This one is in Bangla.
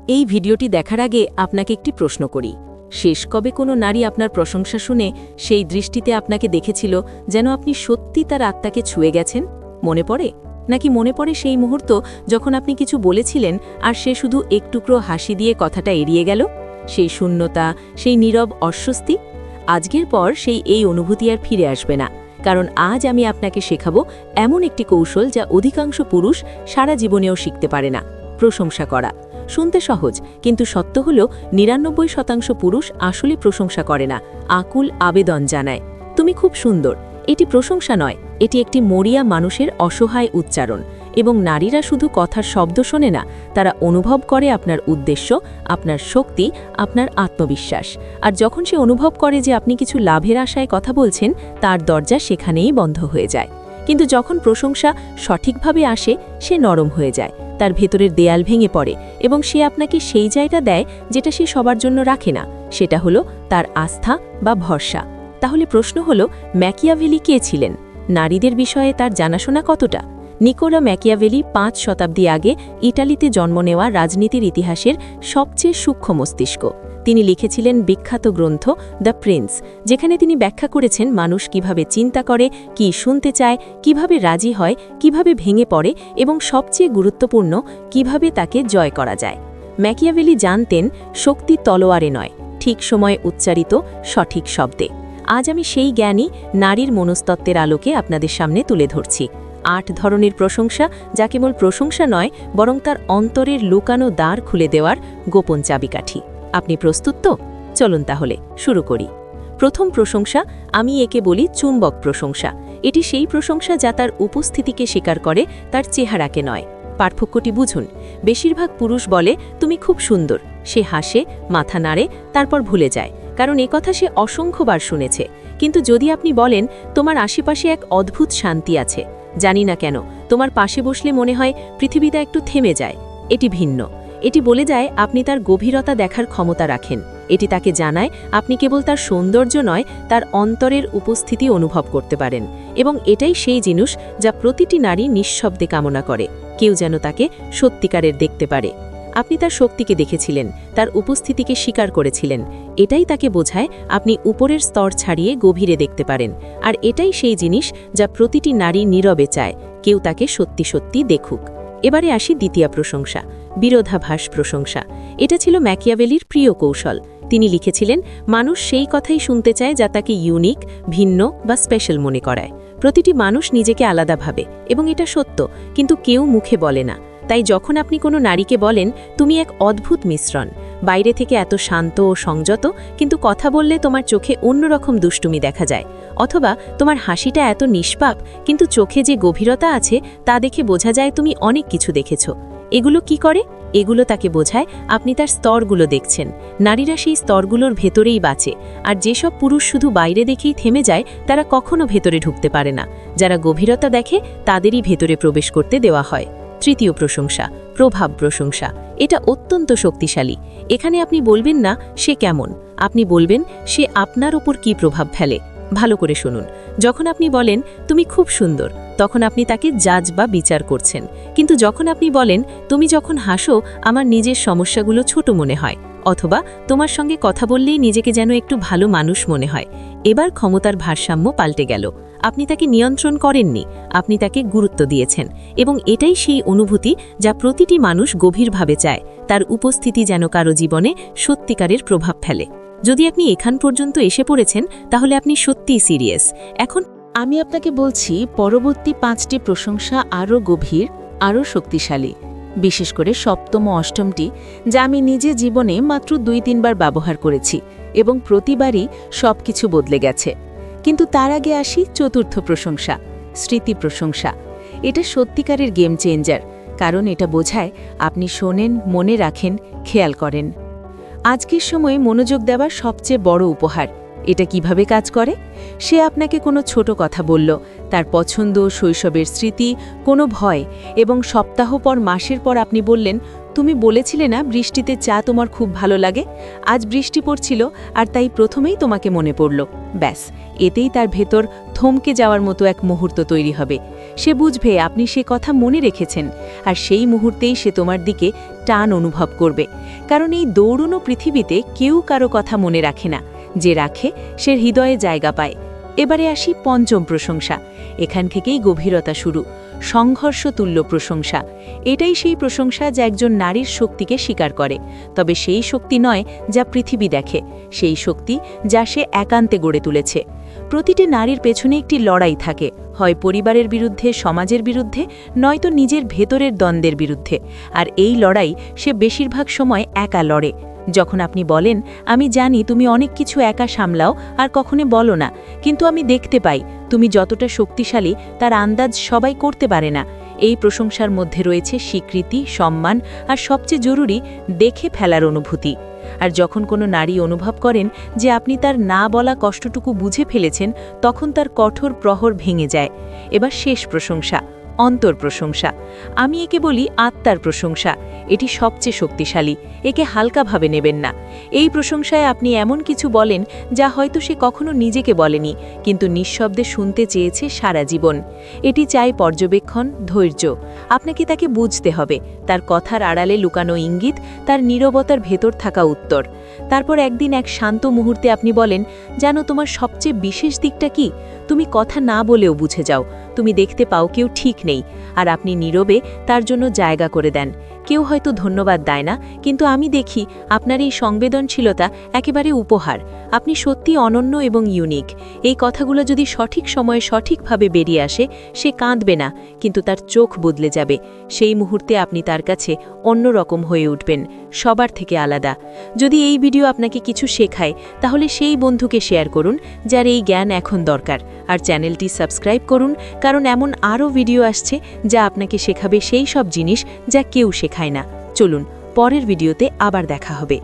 এই ভিডিওটি দেখার আগে আপনাকে একটি প্রশ্ন করি। শেষ কবে কোনো নারী আপনার প্রশংসা শুনে সেই দৃষ্টিতে আপনাকে দেখেছিল যেন আপনি সত্যি তার আত্মাকে ছুঁয়ে গেছেন? মনে পড়ে? নাকি মনে পড়ে সেই মুহূর্ত যখন আপনি কিছু বলেছিলেন আর সে শুধু একটুকরো হাসি দিয়ে কথাটা এড়িয়ে গেল? সেই শূন্যতা, সেই নীরব অস্বস্তি? আজকের পর এই অনুভূতি আর ফিরে আসবে না, কারণ আজ আমি আপনাকে শেখাবো এমন একটি কৌশল যা অধিকাংশ পুরুষ সারা জীবনেও শিখতে পারে না: প্রশংসা করা। শুনতে সহজ, কিন্তু সত্য হল ৯৯% পুরুষ আসলে প্রশংসা করে না, আকুল আবেদন জানায়, তুমি খুব সুন্দর। এটি প্রশংসা নয়, এটি একটি মরিয়া মানুষের অসহায় উচ্চারণ। এবং নারীরা শুধু কথার শব্দ শোনে না, তারা অনুভব করে আপনার উদ্দেশ্য, আপনার শক্তি, আপনার আত্মবিশ্বাস। আর যখন সে অনুভব করে যে আপনি কিছু লাভের আশায় কথা বলছেন, তার দরজা সেখানেই বন্ধ হয়ে যায়। কিন্তু যখন প্রশংসা সঠিকভাবে আসে, সে নরম হয়ে যায়, তার ভেতরের দেয়াল ভেঙে পড়ে এবং সে আপনাকে সেই জায়গা দেয় যেটা সে সবার জন্য রাখে না। সেটা হলো তার আস্থা বা ভরসা। তাহলে প্রশ্ন হলো, ম্যাকিয়াভেলি কে ছিলেন? নারীদের বিষয়ে তার জানাশোনা কতটা? নিকোলা ম্যাকিয়াভেলি ৫ শতাব্দী আগে ইটালিতে জন্ম নেওয়া রাজনীতির ইতিহাসের সবচেয়ে সূক্ষ্ম মস্তিষ্ক। তিনি লিখেছিলেন বিখ্যাত গ্রন্থ দ্য প্রিন্স, যেখানে তিনি ব্যাখ্যা করেছেন মানুষ কিভাবে চিন্তা করে, কি শুনতে চায়, কিভাবে রাজি হয়, কিভাবে ভেঙে পড়ে এবং সবচেয়ে গুরুত্বপূর্ণ, কিভাবে তাকে জয় করা যায়। ম্যাকিয়াভেলি জানতেন শক্তি তলোয়ারে নয়, ঠিক সময়ে উচ্চারিত সঠিক শব্দে। আজ আমি সেই জ্ঞানী নারীর মনস্তত্ত্বের আলোকে আপনাদের সামনে তুলে ধরছি। ৮ ধরনের প্রশংসা, যা কেবল প্রশংসা নয়, বরং তার অন্তরের লুকানো দ্বার খুলে দেওয়ার গোপন চাবিকাঠি। আপনি প্রস্তুত তো? চলুন তাহলে শুরু করি। প্রথম প্রশংসা, আমি একে বলি চুম্বক প্রশংসা। এটি সেই প্রশংসা যা তার উপস্থিতিকে স্বীকার করে, তার চেহারাকে নয়। পার্থক্যটি বুঝুন। বেশিরভাগ পুরুষ বলে তুমি খুব সুন্দর, সে হাসে, মাথা নাড়ে, তারপর ভুলে যায়, কারণ একথা সে অসংখ্যবার শুনেছে। কিন্তু যদি আপনি বলেন তোমার আশেপাশে এক অদ্ভুত শান্তি আছে, জানি না কেন, তোমার পাশে বসলে মনে হয় পৃথিবীটা একটু থেমে যায়, এটি ভিন্ন। এটি বলে যায় আপনি তার গভীরতা দেখার ক্ষমতা রাখেন। এটি তাকে জানায় আপনি কেবল তার সৌন্দর্য নয়, তার অন্তরের উপস্থিতি অনুভব করতে পারেন। এবং এটাই সেই জিনিস যা প্রতিটি নারী নিঃশব্দে কামনা করে, কেউ যেন তাকে সত্যিকারের দেখতে পারে। আপনি তার শক্তিকে দেখেছিলেন, তার উপস্থিতিকে স্বীকার করেছিলেন। এটাই তাকে বোঝায় আপনি উপরের স্তর ছাড়িয়ে গভীরে দেখতে পারেন। আর এটাই সেই জিনিস যা প্রতিটি নারী নীরবে চায়, কেউ তাকে সত্যি সত্যি দেখুক। এবারে আসি দ্বিতীয় প্রশংসা, বিরোধাভাস প্রশংসা। এটা ছিল ম্যাকিয়াভেলির প্রিয় কৌশল। তিনি লিখেছিলেন মানুষ সেই কথাই শুনতে চায় যা তাকে ইউনিক, ভিন্ন বা স্পেশাল মনে করায়। প্রতিটি মানুষ নিজেকে আলাদা ভাবে এবং এটা সত্য, কিন্তু কেউ মুখে বলে না। তাই যখন আপনি কোনো নারীকে বলেন তুমি এক অদ্ভুত মিশ্রণ, বাইরে থেকে এত শান্ত ও সংযত, কিন্তু কথা বললে তোমার চোখে অন্যরকম দুষ্টুমি দেখা যায়, অথবা তোমার হাসিটা এত নিষ্পাপ, কিন্তু চোখে যে গভীরতা আছে তা দেখে বোঝা যায় তুমি অনেক কিছু দেখেছ, এগুলো কি করে? এগুলো তাকে বোঝায় আপনি তার স্তরগুলো দেখছেন। নারীরা সেই স্তরগুলোর ভেতরেই বাঁচে। আর যেসব পুরুষ শুধু বাইরে দেখেই থেমে যায়, তারা কখনো ভেতরে ঢুকতে পারে না। যারা গভীরতা দেখে, তাদেরই ভেতরে প্রবেশ করতে দেওয়া হয়। তৃতীয় প্রশংসা, প্রভাব প্রশংসা। এটা অত্যন্ত শক্তিশালী। এখানে আপনি বলবেন না সে কেমন, আপনি বলবেন সে আপনার ওপর কী প্রভাব ফেলে। ভালো করে শুনুন। যখন আপনি বলেন তুমি খুব সুন্দর, তখন আপনি তাকে জাজ বা বিচার করছেন। কিন্তু যখন আপনি বলেন তুমি যখন হাসো আমার নিজের সমস্যাগুলো ছোট মনে হয়, অথবা তোমার সঙ্গে কথা বললেই নিজেকে যেন একটু ভালো মানুষ মনে হয়, এবার ক্ষমতার ভারসাম্য পাল্টে গেল। আপনি তাকে নিয়ন্ত্রণ করেননি, আপনি তাকে গুরুত্ব দিয়েছেন। এবং এটাই সেই অনুভূতি যা প্রতিটি মানুষ গভীরভাবে চায়, তার উপস্থিতি যেন কারো জীবনে সত্যিকারের প্রভাব ফেলে। যদি আপনি এখান পর্যন্ত এসে পড়েছেন, তাহলে আপনি সত্যিই সিরিয়াস। এখন আমি আপনাকে বলছি পরবর্তী 5টি প্রশংসা আরও গভীর, আরও শক্তিশালী, বিশেষ করে সপ্তম ও অষ্টমটি, যা আমি নিজে জীবনে মাত্র 2-3 বার ব্যবহার করেছি এবং প্রতিবারই সব কিছু বদলে গেছে। কিন্তু তার আগে আসি চতুর্থ প্রশংসা, স্মৃতি প্রশংসা। এটা সত্যিকারের গেম চেঞ্জার, কারণ এটা বোঝায় আপনি শোনেন, মনে রাখেন, খেয়াল করেন। আজকের সময়ে মনোযোগ দেওয়ার সবচেয়ে বড় উপহার। এটা কিভাবে কাজ করে? সে আপনাকে কোনো ছোট কথা বলল, তার পছন্দ, শৈশবের স্মৃতি, কোনো ভয়, এবং সপ্তাহ পর মাসের পর আপনি বললেন তুমি বলেছিলে না বৃষ্টিতে চা তোমার খুব ভালো লাগে, আজ বৃষ্টি পড়ছিল আর তাই প্রথমেই তোমাকে মনে পড়ল। ব্যাস, এতেই তার ভেতর থমকে যাওয়ার মতো এক মুহূর্ত তৈরি হবে। সে বুঝবে আপনি সে কথা মনে রেখেছেন, আর সেই মুহূর্তেই সে তোমার দিকে টান অনুভব করবে। কারণ এই দৌড়নো পৃথিবীতে কেউ কারো কথা মনে রাখে না, যে রাখে সে হৃদয়ে জায়গা পায়। এবারে আসি পঞ্চম প্রশংসা। এখান থেকেই গভীরতা শুরু, সংঘর্ষতুল্য প্রশংসা। এটাই সেই প্রশংসা যা একজন নারীর শক্তিকে স্বীকার করে, তবে সেই শক্তি নয় যা পৃথিবী দেখে, সেই শক্তি যা সে একান্তে গড়ে তুলেছে। প্রতিটি নারীর পেছনে একটি লড়াই থাকে, হয় পরিবারের বিরুদ্ধে, সমাজের বিরুদ্ধে, নয়তো নিজের ভেতরের দ্বন্দ্বের বিরুদ্ধে। আর এই লড়াই সে বেশিরভাগ সময় একা লড়ে। যখন আপনি বলেন, আমি জানি তুমি অনেক কিছু একা সামলাও আর কখনো বলো না, কিন্তু আমি দেখতে পাই তুমি যতটা শক্তিশালী তার আন্দাজ সবাই করতে পারে না। এই প্রশংসার মধ্যে রয়েছে স্বীকৃতি, সম্মান আর সবচেয়ে জরুরি, দেখে ফেলার অনুভূতি। আর যখন কোনো নারী অনুভব করেন যে আপনি তার না বলা কষ্টটুকু বুঝে ফেলেছেন, তখন তার কঠোর প্রহর ভেঙে যায়। এবার শেষ প্রশংসা, অন্তর প্রশংসা। আমি একে বলি আত্মার প্রশংসা। এটি সবচেয়ে শক্তিশালী, একে হালকাভাবে নেবেন না। এই প্রশংসায় আপনি এমন কিছু বলেন যা হয়তো সে কখনো নিজেকে বলেনি, কিন্তু নিঃশব্দে শুনতে চেয়েছে সারা জীবন। এটি চাই পর্যবেক্ষণ, ধৈর্য। আপনাকে তাকে বুঝতে হবে, তার কথার আড়ালে লুকানো ইঙ্গিত, তার নীরবতার ভেতর থাকা উত্তর। তারপর একদিন এক শান্ত মুহূর্তে আপনি বলেন, জানো তোমার সবচেয়ে বিশেষ দিকটা কি? তুমি কথা না বলেও বুঝে যাও, তুমি দেখতে পাও কেউ ঠিক নেই, আর আপনি নীরবে তার জন্য জায়গা করে দেন। কেউ হয়তো ধন্যবাদ দেয় না, কিন্তু আমি দেখি আপনার এই সংবেদনশীলতা একেবারে উপহার। আপনি সত্যি অনন্য এবং ইউনিক। এই কথাগুলো যদি সঠিক সময়ে সঠিকভাবে বেরিয়ে আসে, সে কাঁদবে না, কিন্তু তার চোখ বদলে যাবে। সেই মুহূর্তে আপনি তার কাছে অন্যরকম হয়ে উঠবেন, সবার থেকে আলাদা। যদি এই ভিডিও আপনাকে কিছু শেখায়, তাহলে সেই বন্ধুকে শেয়ার করুন যার এই জ্ঞান এখন দরকার। আর চ্যানেলটি সাবস্ক্রাইব করুন, কারণ এমন আরও ভিডিও আসছে যা আপনাকে শেখাবে সেই সব জিনিস যা কেউ শেখায় না। চলুন, পরের ভিডিওতে আবার দেখা হবে।